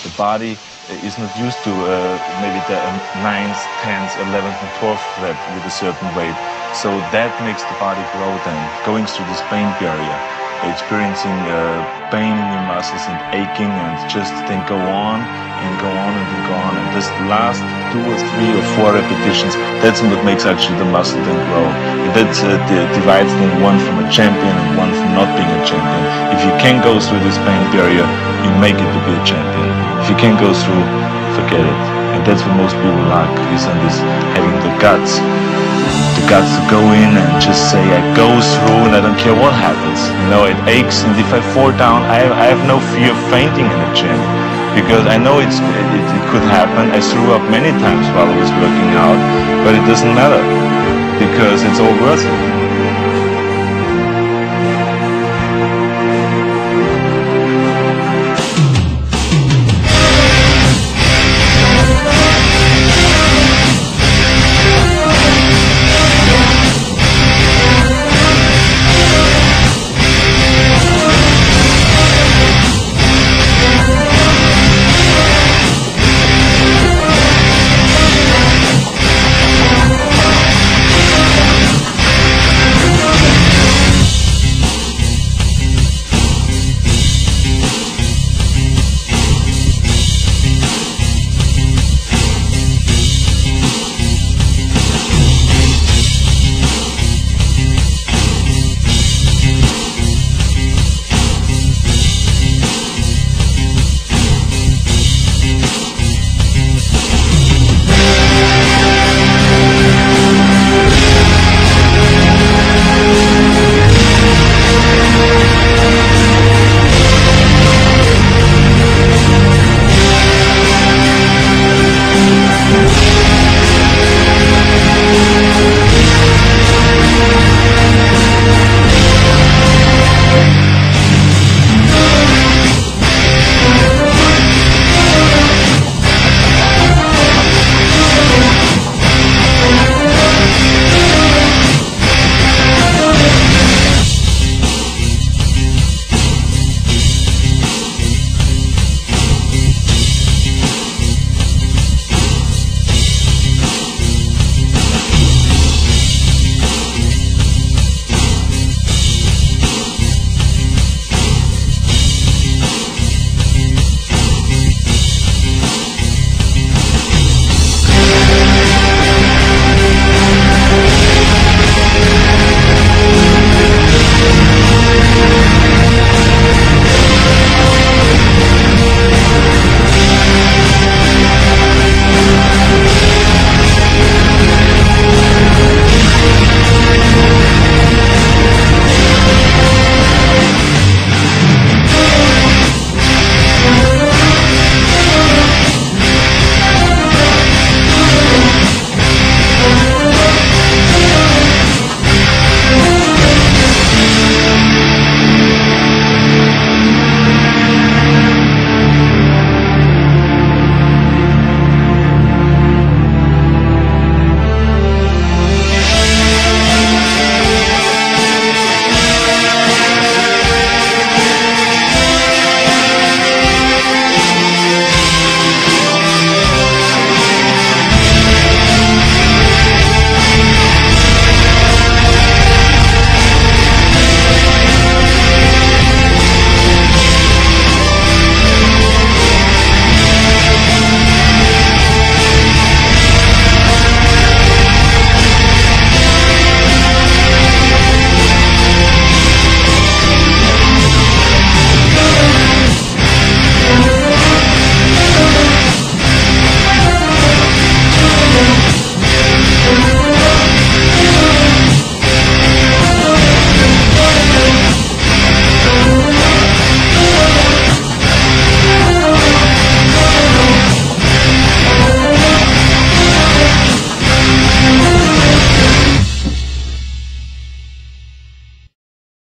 The body is not used to maybe the 9th, 10th, 11th and 12th rep with a certain weight. So that makes the body grow then, going through this pain barrier, experiencing pain in your muscles and aching, and just then go on and go on and then go on. And this last 2 or 3 or 4 repetitions, that's what makes actually the muscle then grow. And that divides then one from a champion and one from not being a champion. If you can go through this pain barrier, you make it to be a champion. If you can't go through, forget it. And that's what most people lack, is on this, having the guts to go in and just say, I go through and I don't care what happens. You know, it aches, and if I fall down, I have no fear of fainting in the gym, because I know it could happen. I threw up many times while I was working out, but it doesn't matter, because it's all worth it.